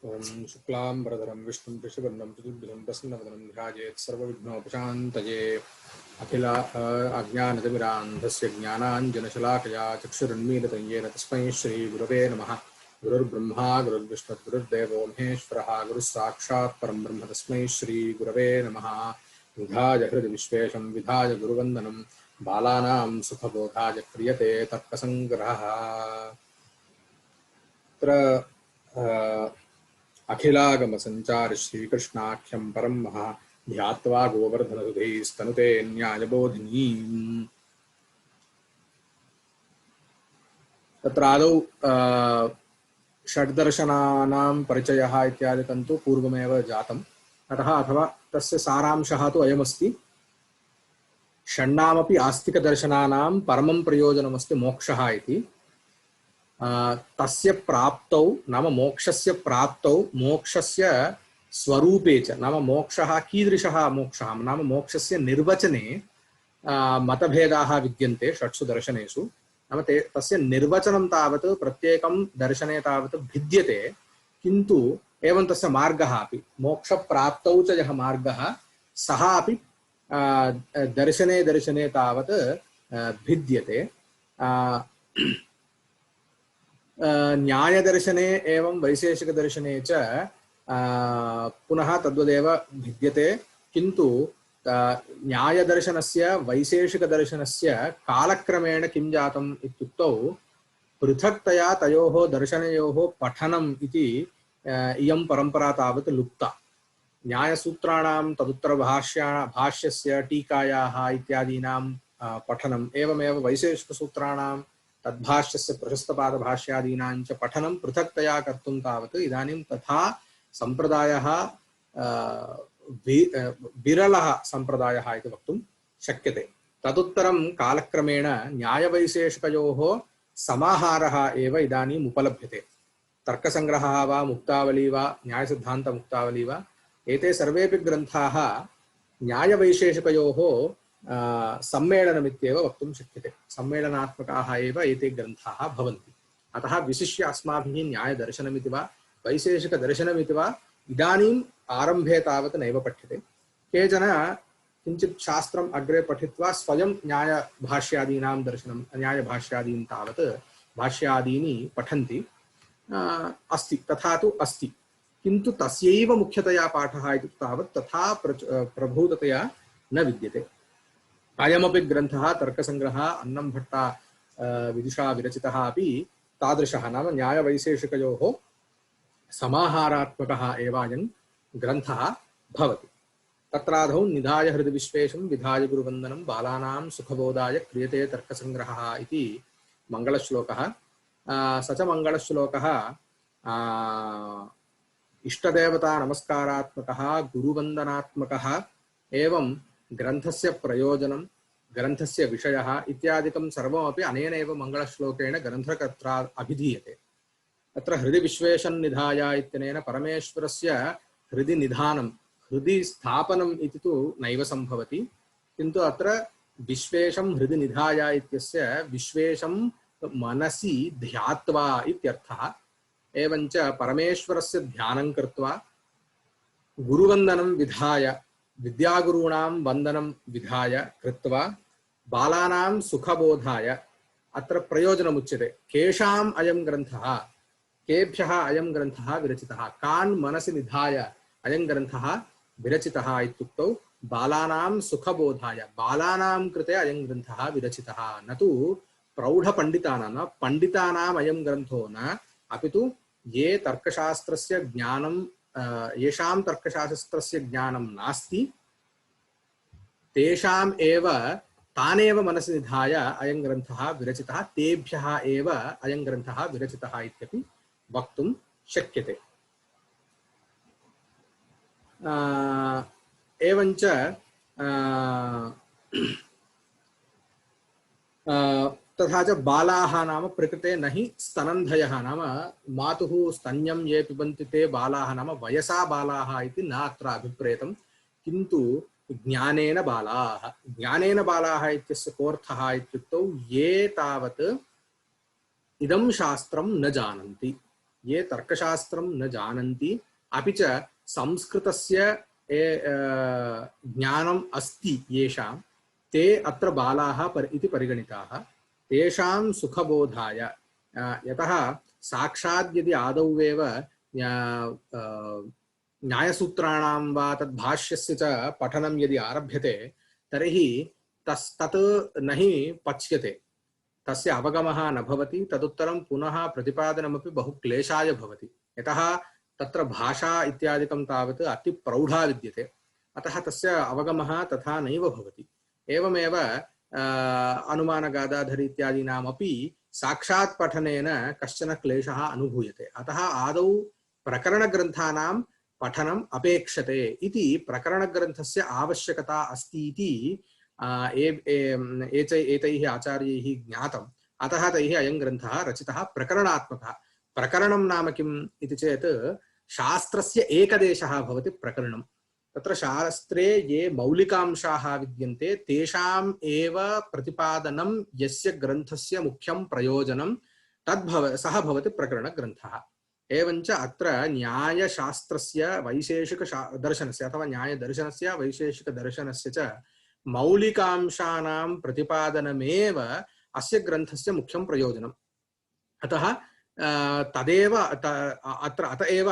ओम शुक्लांबरधरं विष्णुं शशिवर्णं चतुर्भुजं प्रसन्नवदनं ध्यायेत् सर्वविघ्नोपशान्तये अज्ञानतिमिरान्धस्य ज्ञानाञ्जनशलाकया चक्षुरुन्मीलितं येन तस्मै श्रीगुरवे नमः। गुरुर्ब्रह्मा गुरुर्विष्णुः गुरुर्देवो महेश्वरः गुरुः साक्षात् परं ब्रह्म तस्मै श्रीगुरवे नमः। विधाय हृदि विश्वेशं विधाय गुरुवन्दनं बालानां सुखबोधाय क्रियते तर्कसङ्ग्रहः। तत्र अखिलागम संचार श्रीकृष्णाख्यं परं महा ध्यात्वा गोवर्धनसुधैस्तनुते न्यायबोधिनीम्। तत्र आदौ षड्दर्शनानां परिचयः इत्यादिकं तु पूर्वमेव जातम्। अतः अथवा तस्य सारांशः तु अयमस्ति। षण्णामपि आस्तिकदर्शनानां परमं प्रयोजनमस्ति मोक्षः इति। तस्य प्राप्तौ नाम मोक्षस्य प्राप्तौ मोक्षस्य स्वरूपे च नाम मोक्षः कीदृशः मोक्षः नाम मोक्षस्य निर्वचने मतभेदाः विद्यन्ते षट्सु दर्शनेषु। नाम तस्य निर्वचनं तावत् प्रत्येकं दर्शने तावत् भिद्यते, किन्तु एवं तस्य मार्गः अपि मोक्षप्राप्तौ च यः मार्गः सः अपि दर्शने दर्शने तावत् भिद्यते। न्यायदर्शने एवं वैशेषिकदर्शने च पुनः तद्वदेव भिद्यते, किन्तु न्यायदर्शनस्य वैशेषिकदर्शनस्य कालक्रमेण किं जातम् इत्युक्तौ पृथक्तया तयोः दर्शनयोः पठनम् इति इयं परम्परा तावत् लुप्ता। न्यायसूत्राणां तदुत्तरभाष्यस्य टीकायाः इत्यादीनां पठनम् एवमेव वैशेषिकसूत्राणां तद्भाष्यस्य प्रशस्तपादभाष्यादीनां च पठनं पृथक्तया कर्तुं तावत् इदानीं तथा सम्प्रदायः विरलः सम्प्रदायः इति वक्तुं शक्यते। तदुत्तरं कालक्रमेण न्यायवैशेषिकयोः समाहारः एव इदानीम् उपलभ्यते। तर्कसङ्ग्रहः वा मुक्तावली वा न्यायसिद्धान्तमुक्तावली वा एते सर्वेपि ग्रन्थाः न्यायवैशेषिकयोः सम्मेलनमित्येव वक्तुं शक्यते। सम्मेलनात्मकाः एव एते ग्रन्थाः भवन्ति। अतः विशिष्य अस्माभिः न्यायदर्शनमिति वा वैशेषिकदर्शनमिति वा इदानीम् आरम्भे तावत् नैव पठ्यते। केचन किञ्चित् शास्त्रम् अग्रे पठित्वा स्वयं न्यायभाष्यादीनां दर्शनं न्यायभाष्यादीन् तावत् भाष्यादीनि पठन्ति। अस्ति, तथा तु अस्ति, किन्तु तस्यैव मुख्यतया पाठः इति तावत् तथा प्रभूततया न विद्यते। अयमपि ग्रन्थः तर्कसङ्ग्रहः अन्नंभट्टा विदुषा विरचितः अपि तादृशः नाम न्यायवैशेषिकयोः समाहारात्मकः एव अयं ग्रन्थः भवति। तत्रादौ निधाय हृदि विश्वेशं विधाय गुरुवन्दनं बालानां सुखबोधाय क्रियते तर्कसङ्ग्रहः इति मङ्गलश्लोकः। स च मङ्गलश्लोकः इष्टदेवता नमस्कारात्मकः गुरुवन्दनात्मकः एवं ग्रन्थस्य प्रयोजनं ग्रन्थस्य विषयः इत्यादिकं सर्वमपि अनेनैव मङ्गलश्लोकेन ग्रन्थकर्त्रा अभिधीयते। तत्र हृदि विश्वेशं निधाय इत्यनेन परमेश्वरस्य हृदि निधानं हृदि स्थापनम् इति तु नैव सम्भवति, किन्तु अत्र विश्वेशं हृदि निधाय इत्यस्य विश्वेशं मनसि ध्यात्वा इत्यर्थः। एवञ्च परमेश्वरस्य ध्यानं कृत्वा गुरुवन्दनं विधाय विद्यागुरूणां वन्दनं विधाय कृत्वा बालानां सुखबोधाय अत्र प्रयोजनमुच्यते। केषाम् अयं ग्रन्थः केभ्यः अयं ग्रन्थः विरचितः कान् मनसि निधाय अयं ग्रन्थः विरचितः इत्युक्तौ बालानां सुखबोधाय बालानां कृते अयं ग्रन्थः विरचितः, न तु प्रौढपण्डितानां न पण्डितानाम् अयं ग्रन्थो न, अपि तु ये तर्कशास्त्रस्य ज्ञानं येषां तर्कशास्त्रस्य ज्ञानं नास्ति तेषाम् एव तानेव मनसि निधाय अयं ग्रन्थः विरचितः, तेभ्यः एव अयं ग्रन्थः विरचितः इत्यपि वक्तुं शक्यते। एवञ्च तथा च बालाः नाम प्रकृते न हि स्तनन्धयः नाम मातुः स्तन्यं ये पिबन्ति ते बालाः नाम वयसा बालाः इति न अत्र अभिप्रेतं, किन्तु ज्ञानेन बालाः। ज्ञानेन बालाः इत्यस्य कोऽर्थः इत्युक्तौ ये तावत् इदं शास्त्रं न जानन्ति ये तर्कशास्त्रं न जानन्ति अपि च संस्कृतस्य ज्ञानम् अस्ति येषां ते अत्र बालाः इति परिगणिताः। तेषां सुखबोधाय यतः साक्षात् यदि आदौ एव न्यायसूत्राणां वा तद्भाष्यस्य च पठनं यदि आरभ्यते तर्हि तत् न हि पच्यते, तस्य अवगमः न भवति, तदुत्तरं पुनः प्रतिपादनमपि बहु क्लेशाय भवति, यतः तत्र भाषा इत्यादिकं तावत् अतिप्रौढा विद्यते, अतः तस्य अवगमः तथा नैव भवति। एवमेव अनुमानगादाधरी इत्यादीनामपि साक्षात् पठनेन कश्चन क्लेशः अनुभूयते, अतः आदौ प्रकरणग्रन्थानां पठनम् अपेक्षते इति प्रकरणग्रन्थस्य आवश्यकता अस्ति इति एतैः आचार्यैः ज्ञातम्। अतः तैः अयं ग्रन्थः रचितः प्रकरणात्मकः। प्रकरणं नाम किम् इति चेत् शास्त्रस्य एकदेशः भवति प्रकरणं। तत्र शास्त्रे ये मौलिकांशाः विद्यन्ते तेषाम् एव प्रतिपादनं यस्य ग्रन्थस्य मुख्यं प्रयोजनं सः भवति प्रकरणग्रन्थः। एवञ्च अत्र न्यायशास्त्रस्य वैशेषिकदर्शनस्य अथवा न्यायदर्शनस्य वैशेषिकदर्शनस्य च मौलिकांशानां प्रतिपादनमेव अस्य ग्रन्थस्य मुख्यं प्रयोजनम्। अतः अतएव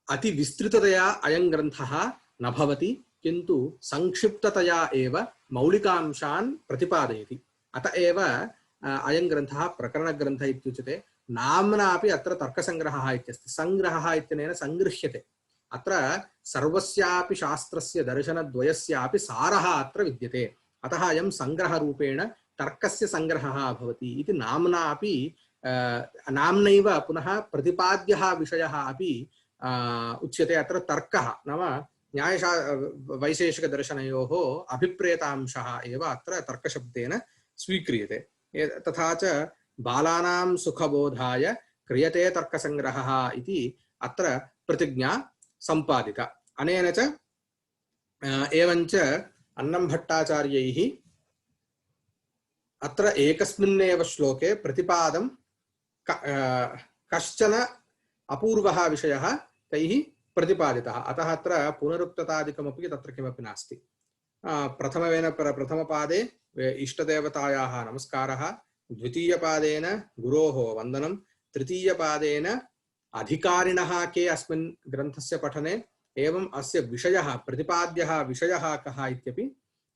अतिविस्तृततया अयं ग्रन्थः न भवति, किन्तु संक्षिप्ततया एव मौलिकांशान् प्रतिपादयति। अतएव अयं ग्रन्थः प्रकरणग्रन्थः इत्युच्यते। नाम्नापि अत्र तर्कसङ्ग्रहः इत्यस्ति, सङ्ग्रहः इत्यनेन सङ्गृह्यते। अत्र सर्वस्यापि शास्त्रस्य दर्शनद्वयस्यापि सारः अत्र विद्यते, अतः अयं सङ्ग्रहरूपेण तर्कस्य सङ्ग्रहः भवति इति नाम्नापि नाम्नैव पुनः प्रतिपाद्यः विषयः अपि उच्यते। अत्र तर्कः नाम वैशेषिकदर्शनयोः अभिप्रेतांशः एव अत्र तर्कशब्देन स्वीक्रियते। तथा च बालानां सुखबोधाय क्रियते तर्कसङ्ग्रहः इति अत्र प्रतिज्ञा सम्पादिता। अनेन च एवञ्च अन्नंभट्टाचार्यैः अत्र एकस्मिन्नेव श्लोके प्रतिपादं कश्चन अपूर्वः विषयः तैः प्रतिपादितः, अतः अत्र पुनरुक्ततादिकमपि तत्र किमपि नास्ति। प्रथमपादे इष्टदेवतायाः नमस्कारः, द्वितीयपादेन गुरोः वन्दनं, तृतीयपादेन अधिकारिणः के अस्मिन् ग्रन्थस्य पठने, एवम् अस्य विषयः प्रतिपाद्यः विषयः कः इत्यपि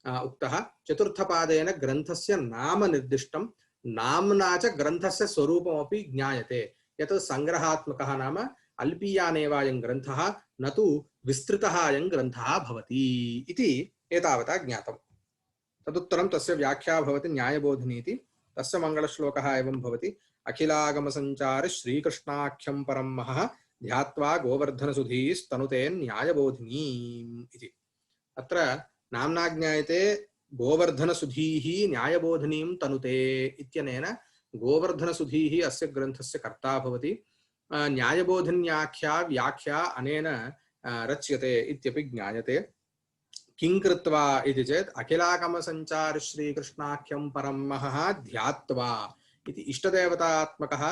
उक्तः। चतुर्थपादेन ग्रन्थस्य नाम निर्दिष्टं, नाम्ना च ग्रन्थस्य स्वरूपमपि ज्ञायते, यत् सङ्ग्रहात्मकः नाम अल्पीयानेव अयं ग्रन्थः न तु विस्तृतः अयं ग्रन्थः भवति इति एतावता ज्ञातम्। तदुत्तरं तस्य व्याख्या भवति न्यायबोधिनी इति। तस्य मङ्गलश्लोकः एवं भवति: अखिलागमसञ्चारि श्रीकृष्णाख्यं परं महः ध्यात्वा गोवर्धनसुधीस्तनुते न्यायबोधिनीम् इति। अत्र नाम्ना ज्ञायते गोवर्धनसुधीः न्यायबोधिनीं तनुते इत्यनेन गोवर्धनसुधीः अस्य ग्रन्थस्य कर्ता भवति। न्यायबोधिन्याख्या व्याख्या अनेन रच्यते इत्यपि ज्ञायते। किं कृत्वा इति चेत् अखिलागमसञ्चारि श्रीकृष्णाख्यं परं महः ध्यात्वा इति इष्टदेवतात्मकः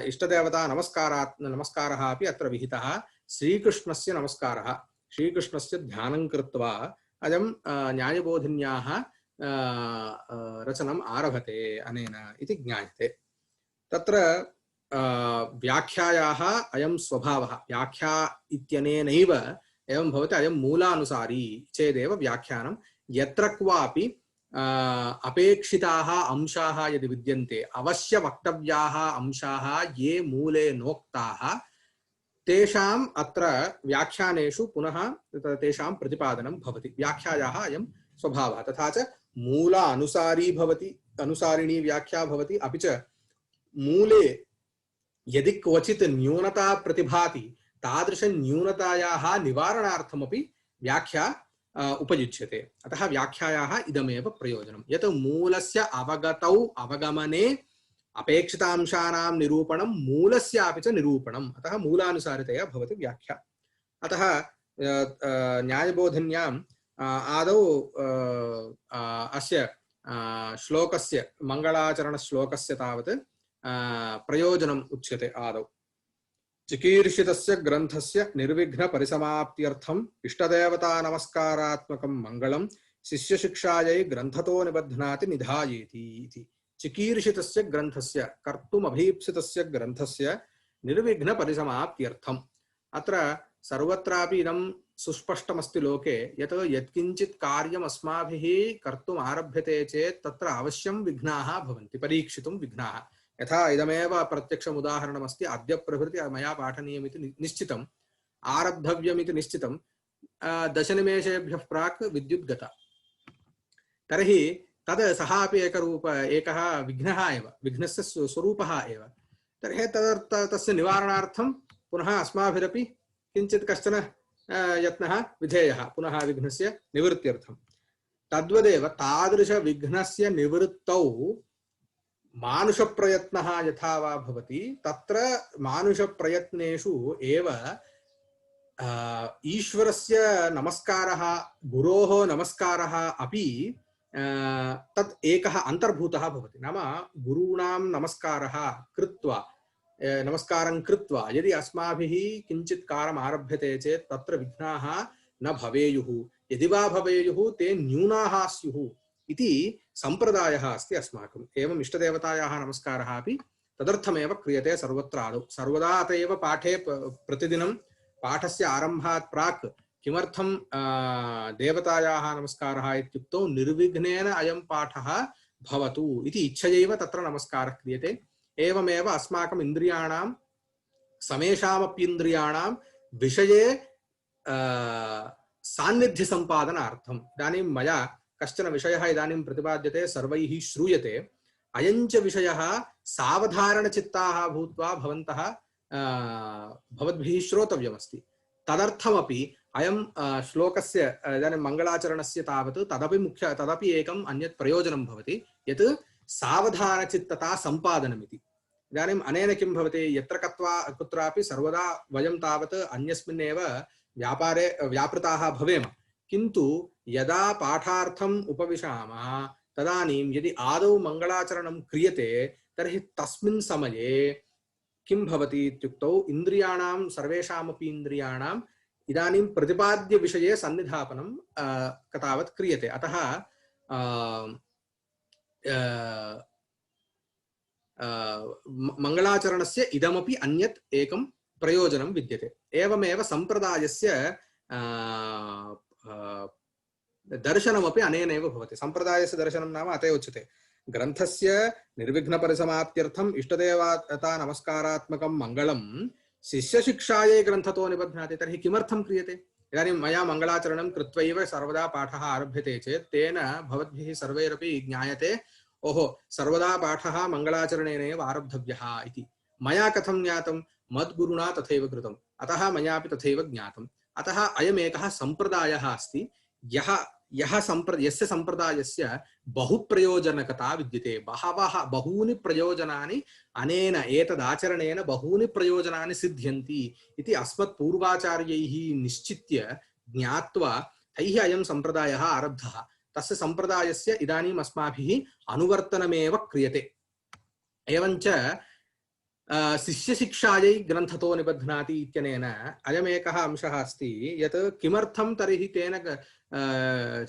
इष्टदेवता नमस्कारः अपि अत्र विहितः। श्रीकृष्णस्य नमस्कारः, श्रीकृष्णस्य ध्यानं कृत्वा अयं न्यायबोधिन्याः रचनम् आरभते अनेन इति ज्ञायते। तत्र व्याख्यायाः अयं स्वभावः, व्याख्या इत्यनेनैव एवं भवति। अयं मूलानुसारी चेदेव व्याख्यानं। यत्र क्वापि अपेक्षिताः अंशाः यदि विद्यन्ते, अवश्य वक्तव्याः अंशाः ये मूले नोक्ताः, तेषाम् अत्र व्याख्यानेषु पुनः तेषां प्रतिपादनं भवति। व्याख्यायाः अयं स्वभावः। तथा च मूलानुसारी भवति, अनुसारिणी व्याख्या भवति। अपि च मूले यदि क्वचित् न्यूनता प्रतिभाति, तादृश न्यूनतायाः निवारणार्थमपि व्याख्या उपयुज्यते। अतः व्याख्यायाः इदमेव प्रयोजनं, यत् मूलस्य अवगतौ अवगमने अपेक्षितांशानां निरूपणं मूलस्यापि च निरूपणम्। अतः मूलानुसारितया भवति व्याख्या। अतः न्यायबोधिन्याम् आदौ अस्य श्लोकस्य मङ्गलाचरणश्लोकस्य तावत् प्रयोजनम् उच्यते आदौ। चिकीर्षितस्य ग्रन्थस्य निर्विघ्न परिसमाप्त्यर्थम् इष्टदेवता नमस्कारात्मकं मंगलम शिष्यशिक्षायै ग्रन्थतो निबध्नाति निधायेति इति। चिकीर्षितस्य ग्रन्थस्य कर्तुम् अभीप्सितस्य ग्रन्थस्य निर्विघ्न परिसमाप्त्यर्थम्। अत्र सर्वत्रापि इदं सुस्पष्टमस्ति लोके यत् यत्किञ्चित् कार्यम् अस्माभिः कर्तुम् आरभ्यते चेत् तत्र अवश्यं विघ्नाः भवन्ति, परीक्षितुं विघ्नाः। यथा इदमेव प्रत्यक्षम् उदाहरणमस्ति। अद्य प्रभृति मया पाठनीयमिति निश्चितम्, आरब्धव्यमिति निश्चितं, 10 निमेषेभ्यः प्राक् विद्युत् गता। तर्हि तद् सः अपि एकः विघ्नः एव, विघ्नस्य स्वरूपः एव। तर्हि तस्य निवारणार्थं पुनः अस्माभिरपि किञ्चित् कश्चन यत्नः विधेयः पुनः विघ्नस्य निवृत्त्यर्थं। तद्वदेव तादृशविघ्नस्य निवृत्तौ मानुषप्रयत्नः यथा वा भवति, तत्र मानुषप्रयत्नेषु एव ईश्वरस्य नमस्कारः, गुरोः नमस्कारः अपि तत् एकः अन्तर्भूतः भवति। नाम गुरूणां नमस्कारं कृत्वा यदि अस्माभिः किञ्चित् कार्यम् आरभ्यते चेत् तत्र विघ्नाः न भवेयुः। यदि वा भवेयुः ते न्यूनाः स्युः इति सम्प्रदायः अस्ति अस्माकम्। एवम् इष्टदेवतायाः नमस्कारः अपि तदर्थमेव क्रियते सर्वत्र आदौ सर्वदा। अत एव पाठे प्रतिदिनं पाठस्य आरम्भात् प्राक् किमर्थं देवतायाः नमस्कारः इत्युक्तौ निर्विघ्नेन अयं पाठः भवतु इति इच्छयैव तत्र नमस्कारः क्रियते। एवमेव अस्माकम् इन्द्रियाणां समेषामप्येन्द्रियाणां विषये सान्निध्यसम्पादनार्थम् इदानीं मया कश्चन विषयः इदानीं प्रतिपाद्यते, सर्वैः श्रूयते। अयञ्च विषयः सावधारणचित्ताः भूत्वा भवद्भिः श्रोतव्यमस्ति। तदर्थमपि अयं श्लोकस्य इदानीं मङ्गलाचरणस्य तावत् तदपि एकम् अन्यत् प्रयोजनं भवति, यत् सावधानचित्तता सम्पादनमिति। इदानीम् अनेन किं भवति, यत्र कुत्रापि सर्वदा वयं तावत् अन्यस्मिन्नेव व्यापारे व्यापृताः भवेम, किन्तु यदा पाठार्थम् उपविशामः तदानीं यदि आदौ मङ्गलाचरणं क्रियते तर्हि तस्मिन् समये किं भवति इत्युक्तौ इन्द्रियाणां सर्वेषामपि इन्द्रियाणाम् इदानीं प्रतिपाद्य विषये सन्निधापनं तावत् क्रियते। अतः मङ्गलाचरणस्य इदमपि अन्यत् एकं प्रयोजनं विद्यते। एवमेव सम्प्रदायस्य दर्शनमपि अनेनैव भवति। सम्प्रदायस्य दर्शनं नाम अत उच्यते, ग्रन्थस्य निर्विघ्नपरिसमाप्त्यर्थम् इष्टदेवता नमस्कारात्मकं मङ्गलं शिष्यशिक्षायै ग्रन्थतो निबध्नाति। तर्हि किमर्थं क्रियते? इदानीं मया मङ्गलाचरणं कृत्वैव सर्वदा पाठः आरभ्यते चेत् तेन भवद्भिः सर्वैरपि ज्ञायते, ओहो सर्वदा पाठः मङ्गलाचरणेनैव आरब्धव्यः इति। मया कथं ज्ञातं? मद्गुरुणा तथैव कृतम्, अतः मयापि तथैव ज्ञातम्। अतः अयमेकः सम्प्रदायः अस्ति, यस्य सम्प्रदायस्य बहुप्रयोजनकता विद्यते। बहूनि प्रयोजनानि अनेन एतदाचरणेन बहूनि प्रयोजनानि सिद्ध्यन्ति इति अस्मत्पूर्वाचार्यैः निश्चित्य ज्ञात्वा तैः अयं सम्प्रदायः आरब्धः। तस्य सम्प्रदायस्य इदानीम् अस्माभिः अनुवर्तनमेव क्रियते। एवञ्च शिष्यशिक्षायै ग्रन्थतो निबध्नाति इत्यनेन अयमेकः अंशः अस्ति, यत् किमर्थं तर्हि तेन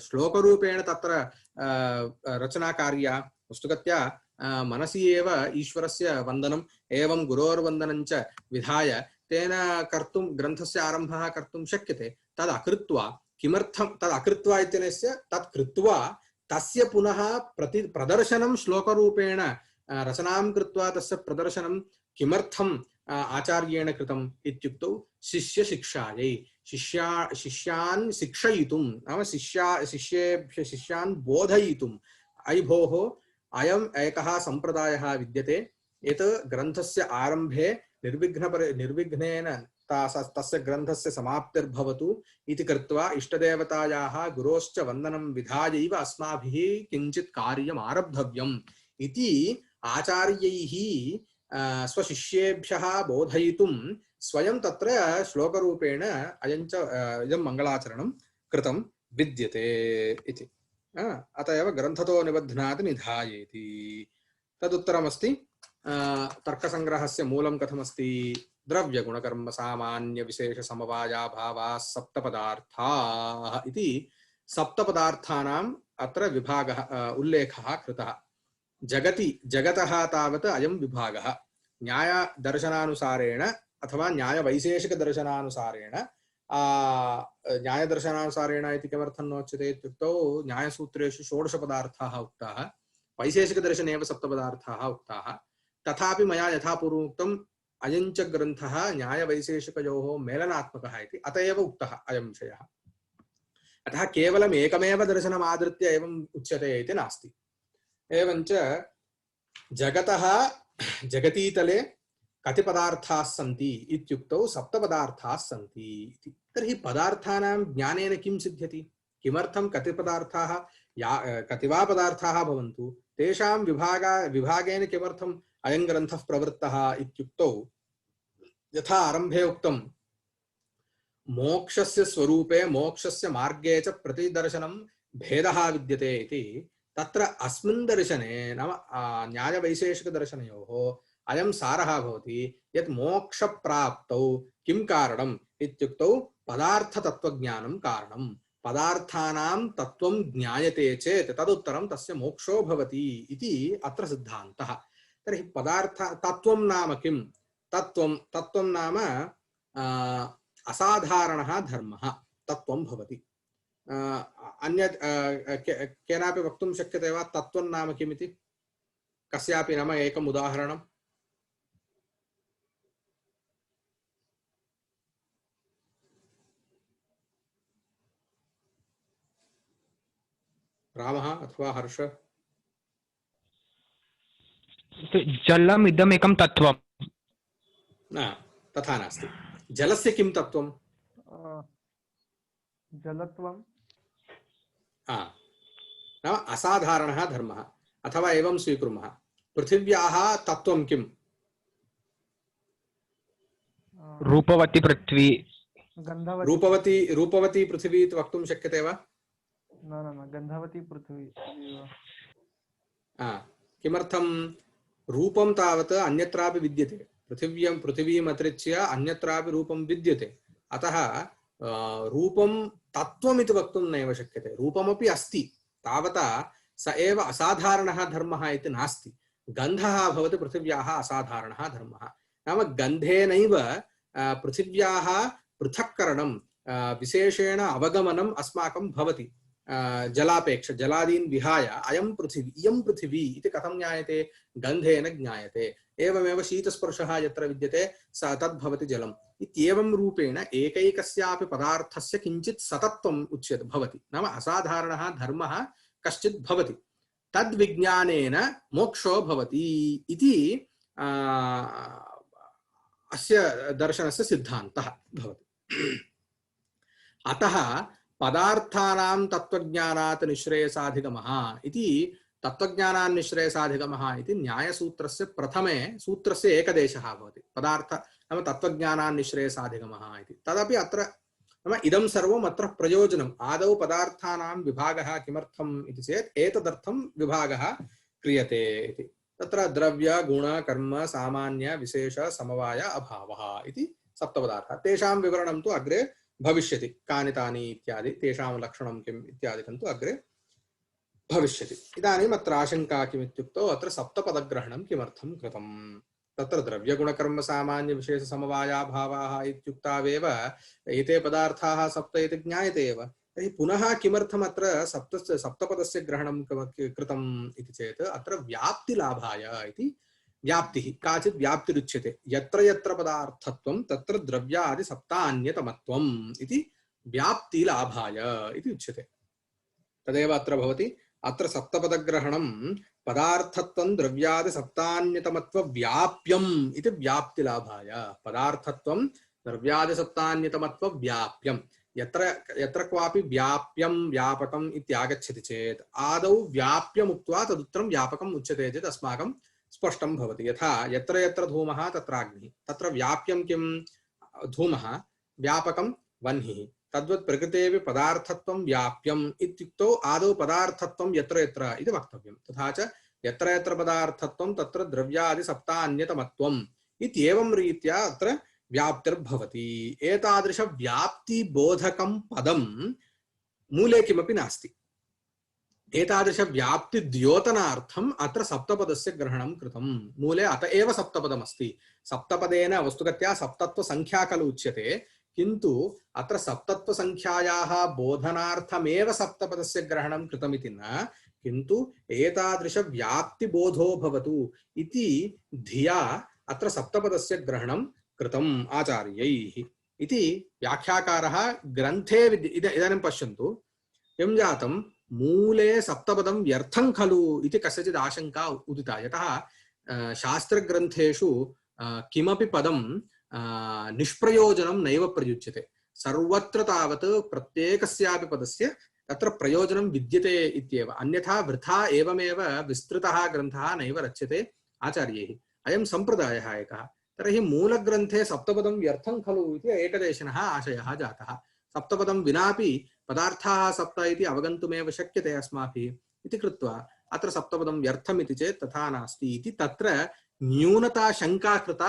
श्लोकरूपेण तत्र रचना कार्या। वस्तुगत्या मनसि एव ईश्वरस्य वन्दनम् एवं गुरोर्वन्दनं च विधाय तेन कर्तुं ग्रन्थस्य आरम्भः कर्तुं शक्यते। तदकृत्वा किमर्थं तदकृत्वा इत्यनेस्य तत् कृत्वा तस्य पुनः प्रदर्शनं श्लोकरूपेण रचनां कृत्वा तस्य प्रदर्शनं किमर्थम् आचार्येण कृतम् इत्युक्तौ शिष्यशिक्षायै, शिष्यान् शिक्षयितुं, नाम शिष्यान् बोधयितुम्। अयि भोः अयम् एकः सम्प्रदायः विद्यते, यत् ग्रन्थस्य आरम्भे निर्विघ्नेन तस्य ग्रन्थस्य समाप्तिर्भवतु इति कृत्वा इष्टदेवतायाः गुरोश्च वन्दनं विधायैव अस्माभिः किञ्चित् कार्यम् आरब्धव्यम् इति आचार्यैः स्वशिष्येभ्यः बोधयितुं स्वयं तत्र श्लोकरूपेण इदं मङ्गलाचरणं कृतं विद्यते इति। अत एव ग्रन्थतो निबध्नाति निधायेति। तदुत्तरमस्ति तर्कसङ्ग्रहस्य मूलं कथमस्ति द्रव्यगुणकर्म सामान्य विशेष समवायाभावाः सप्तपदार्थाः इति सप्तपदार्थानाम् अत्र विभागः उल्लेखः कृतः। जगति जगतः तावत् अयं विभागः न्यायदर्शनानुसारेण अथवा न्यायवैशेषिकदर्शनानुसारेण न्यायदर्शनानुसारेण इति किमर्थं नोच्यते इत्युक्तौ न्यायसूत्रेषु 16 पदार्थाः उक्ताः, वैशेषिकदर्शने एव 7 पदार्थाः उक्ताः। तथापि मया यथा पूर्वमुक्तम् अयञ्च ग्रन्थः न्यायवैशेषिकयोः मेलनात्मकः इति अत एव उक्तः अयं विषयः। अतः केवलम् एकमेव दर्शनम् आधृत्य एवम् उच्यते इति नास्ति। एवञ्च जगतः जगतीतले कति पदार्थाः सन्ति इत्युक्तौ 7 पदार्थाः सन्ति इति। तर्हि पदार्थानां ज्ञानेन किं सिद्ध्यति? किमर्थं कति पदार्थाः कति वा पदार्थाः भवन्तु तेषां विभागेन किमर्थम् अयं ग्रन्थः प्रवृत्तः इत्युक्तौ यथा आरम्भे उक्तं मोक्षस्य स्वरूपे मोक्षस्य मार्गे च प्रतिदर्शनं भेदः विद्यते इति। तत्र अस्मिन् दर्शने नाम न्यायवैशेषिकदर्शनयोः अयं सारः भवति यत् मोक्षप्राप्तौ किं कारणम् इत्युक्तौ पदार्थतत्त्वज्ञानं कारणं। पदार्थानां तत्त्वं ज्ञायते चेत् तदुत्तरं तस्य मोक्षो भवति इति अत्र सिद्धान्तः। तर्हि पदार्थ तत्त्वं नाम किं? तत्त्वं नाम असाधारणः धर्मः तत्त्वं भवति। अन्यत् केनापि वक्तुं शक्यते वा तत्त्वं नाम किमिति? कस्यापि नाम एकम् उदाहरणं। रामः अथवा हर्ष? जलम् इदम् एकं तत्त्वम्। न, तथा नास्ति। जलस्य किं तत्त्वं? जलत्वं। नाम असाधारणः धर्मः। अथवा एवं स्वीकुर्मः, पृथिव्याः तत्त्वं किम्? रूपवती पृथ्वी। रूपवती पृथिवी इति वक्तुं शक्यते वा? न गन्धवती पृथ्वी। किमर्थं? रूपं तावत् अन्यत्रापि विद्यते। पृथिवीम् अतिरिच्य अन्यत्रापि रूपं विद्यते। अतः रूपं तत्त्वमिति वक्तुं नैव शक्यते। रूपमपि अस्ति, तावता स एव असाधारणः धर्मः इति नास्ति। गन्धः भवति पृथिव्याः असाधारणः धर्मः। नाम गन्धेनैव पृथिव्याः पृथक्करणं विशेषेण अवगमनम् अस्माकं भवति। जलापेक्ष जलादीन् विहाय इयं पृथिवी इति कथं ज्ञायते? गन्धेन ज्ञायते। एवमेव शीतस्पर्शः यत्र विद्यते स तद्भवति जलम् इत्येवं रूपेण एकैकस्यापि पदार्थस्य किञ्चित् सतत्वम् उच्यते भवति। नाम असाधारणः धर्मः कश्चित् भवति, तद्विज्ञानेन मोक्षो भवति इति अस्य दर्शनस्य सिद्धान्तः भवति। अतः पदार्थानां तत्त्वज्ञानात् निःश्रेयसाधिगमः इति तत्त्वज्ञानान् निःश्रेयसाधिगमः इति न्यायसूत्रस्य प्रथमे सूत्रस्य एकदेशः भवति। पदार्थ नाम तत्त्वज्ञानान् निःश्रेयसाधिगमः इति। तदपि अत्र नाम इदं सर्वम् अत्र प्रयोजनम्। आदौ पदार्थानां विभागः किमर्थम् इति चेत् एतदर्थं विभागः क्रियते इति। तत्र द्रव्य गुण कर्म सामान्य विशेष समवाय अभावः इति 7 पदार्थाः। तेषां विवरणं तु अग्रे भविष्यति। कानि तानि इत्यादि तेषां लक्षणं किम् इत्यादिकं तु अग्रे भविष्यति। इदानीम् अत्र आशङ्का किमित्युक्तौ अत्र 7 पदग्रहणं किमर्थं कृतम्? तत्र द्रव्यगुणकर्म सामान्य विशेष समवायाभावाः इत्युक्तावेव एते पदार्थाः 7 इति ज्ञायते एव। तर्हि पुनः किमर्थम् अत्र सप्तपदस्य ग्रहणं कृतम् इति चेत् अत्र व्याप्तिलाभाय इति। व्याप्तिः काचित् व्याप्तिरुच्यते। यत्र यत्र पदार्थत्वं तत्र द्रव्यादि सप्तान्यतमत्वम् इति व्याप्तिलाभाय इति उच्यते। तदेव अत्र भवति। अत्र 7 पदग्रहणं पदार्थत्वं द्रव्यादि सप्तान्यतमत्व व्याप्यम् इति व्याप्तिलाभाय। पदार्थत्वं द्रव्यादि सप्तान्यतमत्व व्याप्यम्। यत्र यत्र क्वापि व्याप्यं व्यापकम् इत्यागच्छति चेत् आदौ व्याप्यमुक्त्वा तदुत्तरं व्यापकम् उच्यते चेत् अस्माकं स्पष्टं भवति। यथा यत्र यत्र धूमः तत्र अग्निः। तत्र व्याप्यं किं? धूमः, व्यापकं वह्निः। तद्वत् प्रकृतेऽपि पदार्थत्वं व्याप्यम् इत्युक्तौ आदौ पदार्थत्वं यत्र यत्र इति वक्तव्यं। तथा च यत्र यत्र पदार्थत्वं तत्र द्रव्यादि सप्तान्यतमत्वम् इत्येवं रीत्या अत्र व्याप्तिर्भवति। एतादृशव्याप्तिबोधकं पदं मूले किमपि नास्ति। एतादृशव्याप्तिद्योतनार्थम् अत्र सप्तपदस्य ग्रहणं कृतं। मूले अत एव सप्तपदमस्ति। सप्तपदेन वस्तुगत्या सप्तत्वसङ्ख्या खलु उच्यते, किन्तु अत्र सप्तत्वसङ्ख्यायाः बोधनार्थमेव सप्तपदस्य ग्रहणं कृतमिति न, किन्तु एतादृशव्याप्तिबोधो भवतु इति धिया अत्र सप्तपदस्य ग्रहणं कृतम् आचार्यैः इति व्याख्याकारः ग्रन्थे इदानीं पश्यन्तु। किं जातं, मूले सप्तपदं व्यर्थं खलु इति कस्यचित् आशंका उदिता। यतः शास्त्रग्रन्थेषु किमपि पदं निष्प्रयोजनं नैव प्रयुज्यते। सर्वत्र तावत् प्रत्येकस्यापि पदस्य तत्र प्रयोजनं विद्यते इत्येव, अन्यथा वृथा एवमेव विस्तृतः ग्रन्थः नैव रच्यते आचार्यैः। अयं सम्प्रदायः एकः। तर्हि मूलग्रन्थे सप्तपदं व्यर्थं खलु इति एकदेशिनः आशयः जातः। सप्तपदं विनापि पदार्थाः सप्त इति अवगन्तुमेव शक्यते अस्माभिः इति कृत्वा अत्र सप्तपदं व्यर्थमिति चेत् तथा नास्ति इति तत्र न्यूनता शङ्का कृता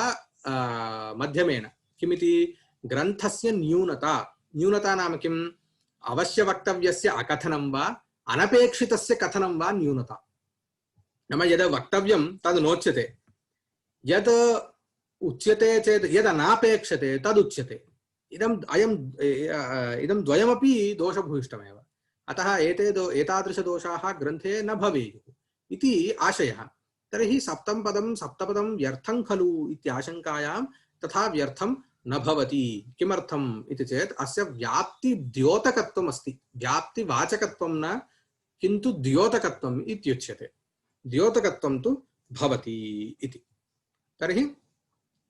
मध्यमेन। किमिति? ग्रन्थस्य न्यूनता। न्यूनता नाम किम्? अवश्यवक्तव्यस्य अकथनं वा अनपेक्षितस्य कथनं वा न्यूनता। नाम यद् वक्तव्यं तद् नोच्यते, यद् उच्यते चेत् यद् अनापेक्षते तदुच्यते। इदं द्वयमपि दोषभूयिष्टमेव। अतः एतादृशदोषाः ग्रन्थे न भवेयुः इति आशयः। तर्हि सप्तपदं व्यर्थं खलु इत्याशङ्कायां तथा व्यर्थं न भवति। किमर्थम् इति चेत् अस्य व्याप्तिद्योतकत्वम् अस्ति। व्याप्तिवाचकत्वं न, किन्तु द्योतकत्वम् इत्युच्यते। द्योतकत्वं तु भवति इति। तर्हि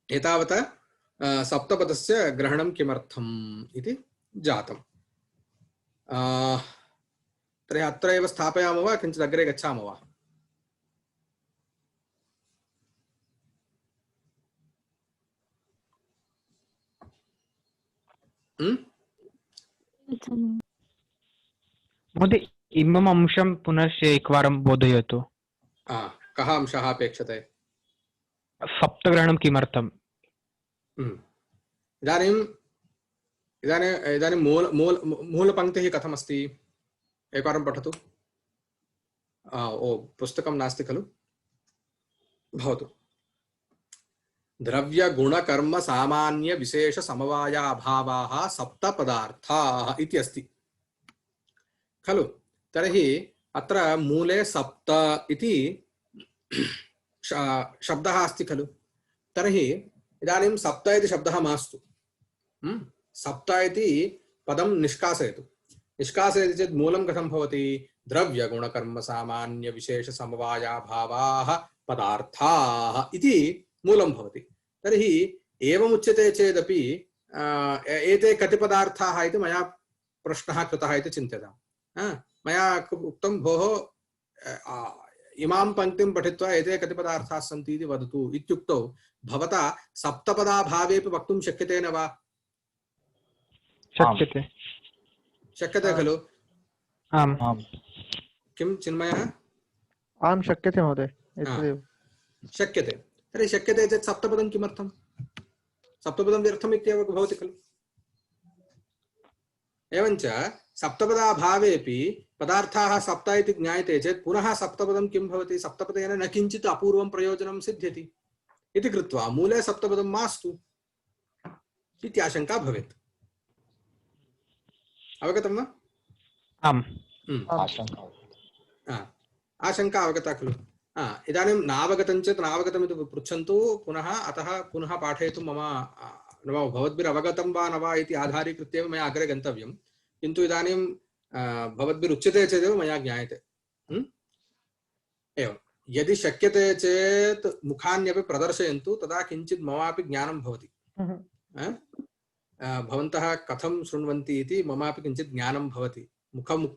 एतावता सप्तपदस्य ग्रहणं किमर्थम् इति जातम्। तर्हि अत्र एव स्थापयामः वा किञ्चित् अग्रे गच्छामः वा? महोदय, इमम् अंशं पुनश्च एकवारं बोधयतु। कः अंशः अपेक्षते? सप्तग्रहणं किमर्थम्? इदानीं मूलपङ्क्तिः कथमस्ति एकवारं पठतु। पुस्तकं नास्ति खलु? भवतु। द्रव्यगुणकर्म सामान्य विशेष समवायाभावाः सप्तपदार्थाः इति अस्ति खलु? तर्हि अत्र मूले सप्त इति शब्दः अस्ति खलु? तर्हि इदानीं सप्त इति शब्दः मास्तु। सप्त इति पदं निष्कासयतु। निष्कासयति चेत् मूलं कथं भवति? द्रव्यगुणकर्म सामान्य विशेष समवायाभावाः पदार्थाः इति मूलं भवति। तर्हि एवमुच्यते चेदपि एते कति पदार्थाः इति मया प्रश्नः कृतः इति चिन्त्यताम्। मया उक्तं, भोः इमां पङ्क्तिं पठित्वा एते कति पदार्थाः सन्ति इति वदतु इत्युक्तौ भवता सप्तपदाभावेपि वक्तुं शक्यते न वा? शक्यते। शक्यते खलु? आम्। किं चिन्मयः? आं शक्यते महोदय। शक्यते। तर्हि शक्यते चेत् सप्तपदं किमर्थं? सप्तपदं व्यर्थम् इत्येव भवति खलु? एवञ्च सप्तपदाभावेपि पदार्थाः सप्त इति ज्ञायते चेत् पुनः सप्तपदं किं भवति? सप्तपदेन न किञ्चित् अपूर्वं प्रयोजनं सिद्ध्यति इति कृत्वा मूले सप्तपदं मास्तु इत्याशङ्का भवेत्। अवगतं वा? आम्। आशङ्का अवगता खलु? इदानीं नावगतं चेत् नावगतम् इति पृच्छन्तु पुनः। अतः पुनः पाठयितुं मम भवद्भिरवगतं वा न वा इति आधारीकृत्य मया अग्रे गन्तव्यं। किन्तु इदानीं भवद्भिरुच्यते चेदेव मया ज्ञायते। एवं यदि शक्यते चेत् मुखान्यपि प्रदर्शयन्तु, तदा किञ्चित् ममापि ज्ञानं भवति। भवन्तः कथं शृण्वन्ति इति ममापि किञ्चित् ज्ञानं भवति।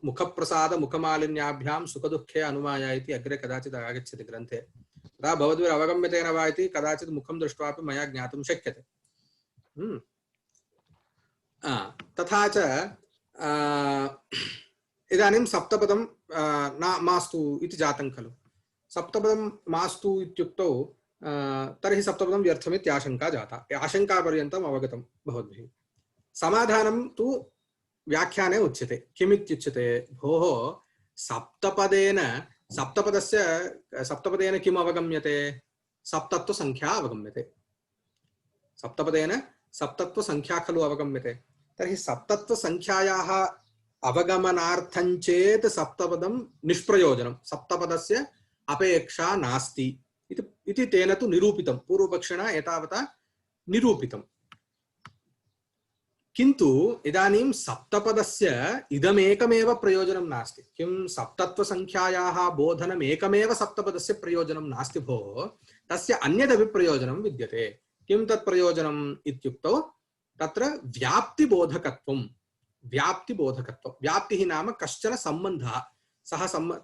मुखप्रसाद मुखमालिन्याभ्यां सुखदुःखे अनुमाया इति अग्रे कदाचित् आगच्छति ग्रन्थे। तदा भवद्भिरवगम्यते न वा इति कदाचित् मुखं दृष्ट्वापि मया ज्ञातुं शक्यते। तथा च इदानीं सप्तपदं मास्तु इति जातं खलु? सप्तपदं मास्तु इत्युक्तौ तर्हि सप्तपदं व्यर्थमित्याशङ्का जाता। आशङ्कापर्यन्तम् अवगतं भवद्भिः। समाधानं तु व्याख्याने उच्यते। किमित्युच्यते? भोः सप्तपदेन सप्तपदेन किम् अवगम्यते? सप्तत्वसङ्ख्या अवगम्यते। सप्तपदेन सप्तत्वसङ्ख्या खलु अवगम्यते। तर्हि सप्तत्वसङ्ख्यायाः अवगमनार्थं चेत् सप्तपदं निष्प्रयोजनं, सप्तपदस्य अपेक्षा नास्ति इति तेन तु निरूपितं, पूर्वपक्षिणा एतावता निरूपितं। किन्तु इदानीं सप्तपदस्य इदमेकमेव प्रयोजनं नास्ति। किं सप्तत्वसङ्ख्यायाः बोधनम् एकमेव सप्तपदस्य प्रयोजनं नास्ति भोः, तस्य अन्यदपि प्रयोजनं विद्यते। किं तत् प्रयोजनम् इत्युक्तौ तत्र व्याप्तिबोधकत्वं। व्याप्तिः नाम कश्चन सम्बन्धः।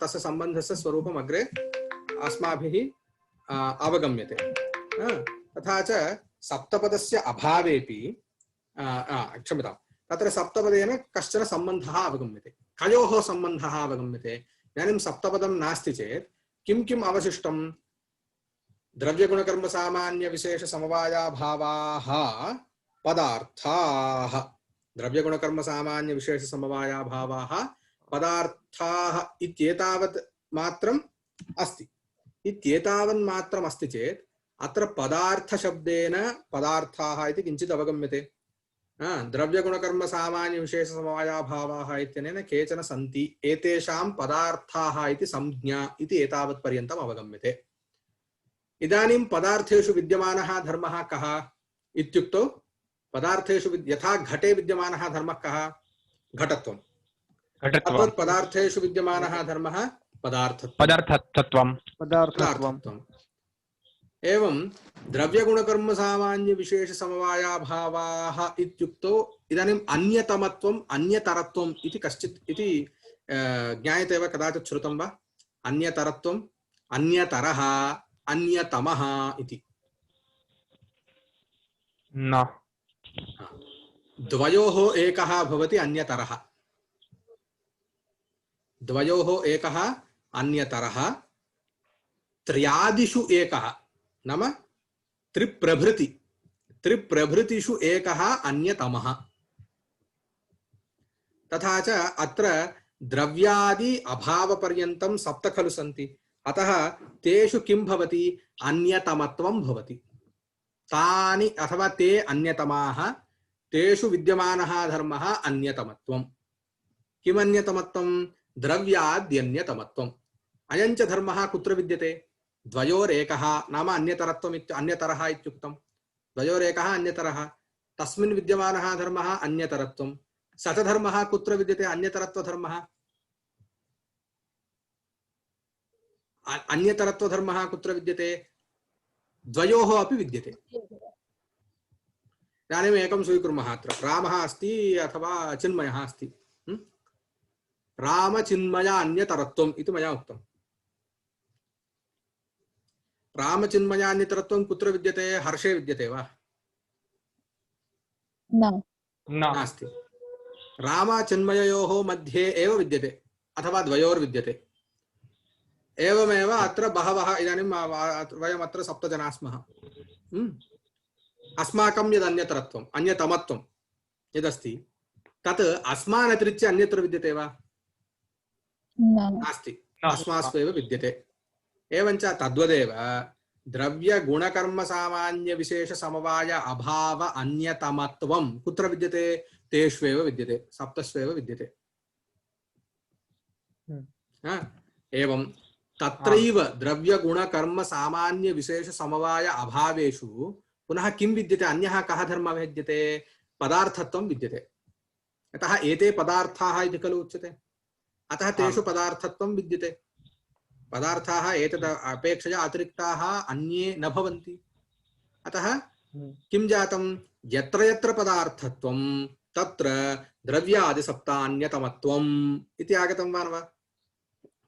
तस्य सम्बन्धस्य स्वरूपम् अग्रे अस्माभिः अवगम्यते। तथा च सप्तपदस्य अभावेपि क्षम्यतां, तत्र सप्तपदेन कश्चन सम्बन्धः अवगम्यते। कयोः सम्बन्धः अवगम्यते? इदानीं सप्तपदं नास्ति चेत् किं किम् अवशिष्टं? द्रव्यगुणकर्मसामान्यविशेषसमवायाभावाः पदार्थाः। द्रव्यगुणकर्मसामान्यविशेषसमवायाभावाः पदार्थाः इत्येतावत् मात्रम् अस्ति। इत्येतावन्मात्रम् अस्ति चेत् अत्र पदार्थशब्देन पदार्थाः इति किञ्चित् अवगम्यते। द्रव्यगुणकर्मसामान्यविशेषसमवायाभावाः इत्यनेन केचन सन्ति, एतेषां पदार्थाः इति संज्ञा इति एतावत् पर्यन्तम् अवगम्यते। इदानीं पदार्थेषु विद्यमानः धर्मः कः इत्युक्तौ पदार्थेषु यथा घटे विद्यमानः धर्मः कः? घटत्वं। अथवा पदार्थेषु विद्यमानः धर्मः पदार्थत्वम्। एवं द्रव्यगुणकर्मसामान्यविशेषसमवायाभावाः इत्युक्तौ इदानीम् अन्यतमत्वम् अन्यतरत्वम् इति कश्चित् इति ज्ञायते वा? कदाचित् श्रुतं वा? अन्यतरत्वम्, अन्यतरः, अन्यतमः इति न। द्वयोः एकः भवति अन्यतरः। द्वयोः एकः अन्यतरः। त्रयादिषु एकः नाम त्रिप्रभृतिषु एकः अन्यतमः। तथा च अत्र द्रव्यादि अभावपर्यन्तं सप्त खलु सन्ति। अतः तेषु किं भवति? अन्यतमत्वं भवति। तानि अथवा ते अन्यतमाः, तेषु विद्यमानः धर्मः अन्यतमत्वं। किम् अन्यतमत्वं? द्रव्याद्यन्यतमत्वम्। अयं च धर्मः कुत्र विद्यते? द्वयोरेकः नाम अन्यतरः इत्युक्तं। द्वयोरेकः अन्यतरः, तस्मिन् विद्यमानः धर्मः अन्यतरत्वं। स च धर्मः कुत्र विद्यते? अन्यतरत्वधर्मः। अन्यतरत्वधर्मः कुत्र विद्यते? द्वयोः अपि विद्यते। इदानीम् एकं स्वीकुर्मः। अत्र रामः अस्ति अथवा चिन्मयः अस्ति। रामचिन्मय अन्यतरत्वम् इति मया उक्तम्। रामचिन्मयान्यतरत्वं कुत्र विद्यते? हर्षे विद्यते वा? नास्ति। रामचिन्मययोः मध्ये एव विद्यते अथवा द्वयोर्विद्यते। एवमेव अत्र बहवः, इदानीं वयम् अत्र 7 जनाः स्मः। अस्माकं यद् अन्यतरत्वम् अन्यतमत्वं यदस्ति तत् अस्मान् अतिरिच्य अन्यत्र विद्यते वा? नास्ति, अस्मास्वेव विद्यते। एवञ्च तद्वदेव द्रव्यगुणकर्मसामान्यविशेषसमवाय अभाव अन्यतमत्वं कुत्र विद्यते? तेष्वेव विद्यते, सप्तस्वेव विद्यते। एवं तत्रैव द्रव्यगुणकर्मसामान्यविशेषसमवाय अभावेषु पुनः किं विद्यते? अन्यः कः धर्मः विद्यते? पदार्थत्वं विद्यते। अतः एते पदार्थाः इति खलु उच्यते। अतः तेषु पदार्थत्वं विद्यते। पदार्थाः एतद् अपेक्षया अतिरिक्ताः अन्ये न भवन्ति। अतः किं जातं? यत्र यत्र पदार्थत्वं तत्र द्रव्यादिसप्तान्यतमत्वम् इति आगतं वा न वा?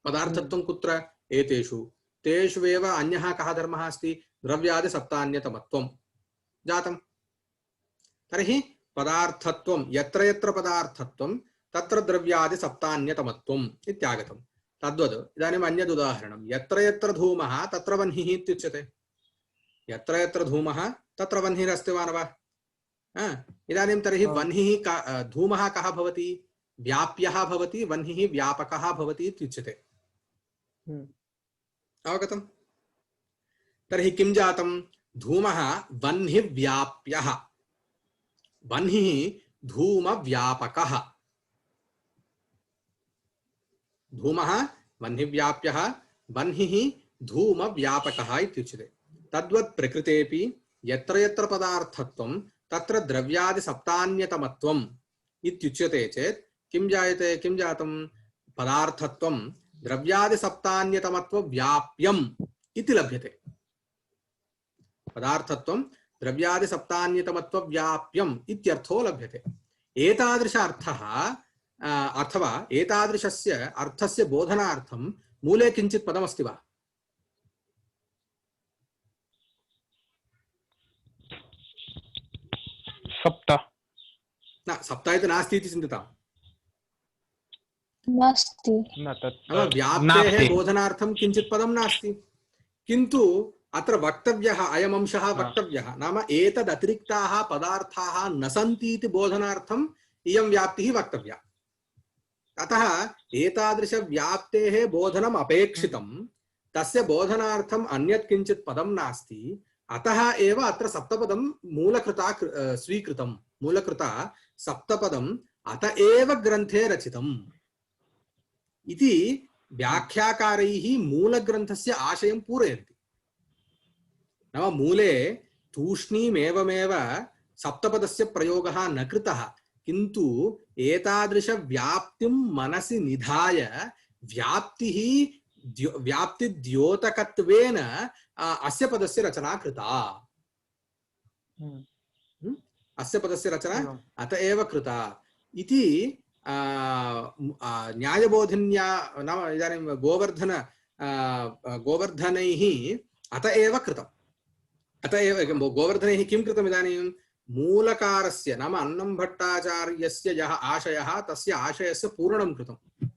पदार्थत्वं कुत्र? एतेषु। तेष्वेव अन्यः कः धर्मः अस्ति? द्रव्यादिसप्तान्यतमत्वं जातं। तर्हि पदार्थत्वं यत्र यत्र पदार्थत्वं तत्र द्रव्यादिसप्तान्यतमत्वम् इत्यागतम्। तद्वद् इदानीम् अन्यदुदाहरणं, यत्र यत्र धूमः तत्र वह्निः इत्युच्यते। यत्र यत्र धूमः तत्र वह्निरस्ति वा न वा? इदानीं तर्हि वह्निः धूमः कः भवति? व्याप्यः भवति, वह्निः व्यापकः भवति इत्युच्यते। अवगतम्? तर्हि किं जातं? धूमः वह्निव्याप्यः, वह्निः धूमव्यापकः। धूमः वह्निव्याप्यः, वह्निः धूमव्यापकः इत्युच्यते। तद्वत् प्रकृतेऽपि यत्र यत्र पदार्थत्वं तत्र द्रव्यादिसप्तान्यतमत्वम् इत्युच्यते चेत् किं जायते? किं जातं? पदार्थत्वं द्रव्यादिसप्तान्यतमत्वव्याप्यम् इति लभ्यते। पदार्थत्वं द्रव्यादिसप्तान्यतमत्वव्याप्यम् इत्यर्थो लभ्यते। एतादृश अर्थः अथवा एतादृशस्य अर्थस्य बोधनार्थं मूले किञ्चित् पदमस्ति वा? सप्त। न, सप्त इति नास्ति इति चिन्तिताम्। नास्ति। व्याप्तेः बोधनार्थं किञ्चित् पदं नास्ति, किन्तु अत्र वक्तव्यः अयम् अंशः वक्तव्यः, नाम एतदतिरिक्ताः पदार्थाः न सन्ति इति बोधनार्थम् इयं व्याप्तिः वक्तव्या। अतः एतादृश व्याप्तेः बोधनम् अपेक्षितं, तस्य बोधनार्थम् अन्यत् किञ्चित् पदं नास्ति। अतः एव अत्र सप्तपदं मूलकृता स्वीकृतं। मूलकृता सप्तपदम् अत एव ग्रन्थे रचितम् इति व्याख्याकारैः मूलग्रन्थस्य आशयं पूरयन्ति। नाम मूले तूष्णीमेवमेव सप्तपदस्य प्रयोगः न कृतः, किन्तु एतादृश व्याप्तिं मनसि निधाय व्याप्तिद्योतकत्वेन अस्य पदस्य रचना कृता। अस्य पदस्य रचना अत एव कृता इति न्यायबोधिन्या नाम इदानीं गोवर्धनैः अत एव कृतम्। अत एव गोवर्धनैः किं कृतम्? इदानीं मूलकारस्य नाम अन्नं भट्टाचार्यस्य यः आशयः, तस्य आशयस्य पूरणं कृतम्।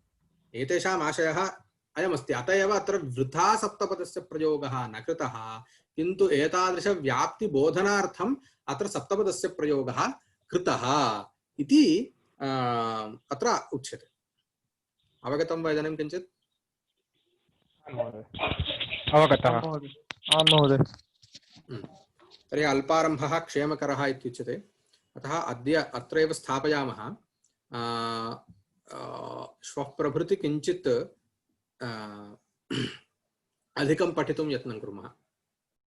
एतेषाम् आशयः अयमस्ति। अत एव अत्र वृथा सप्तपदस्य प्रयोगः न कृतः, किन्तु एतादृश व्याप्तिबोधनार्थम् अत्र सप्तपदस्य प्रयोगः कृतः इति अत्र उच्यते। अवगतं वा इदानीं किञ्चित्? अवगतः। आं महोदय। तर्हि अल्पारम्भः क्षेमकरः इत्युच्यते। अतः अद्य अत्रैव स्थापयामः। श्वः प्रभृति किञ्चित् अधिकं पठितुं यत्नं कुर्मः।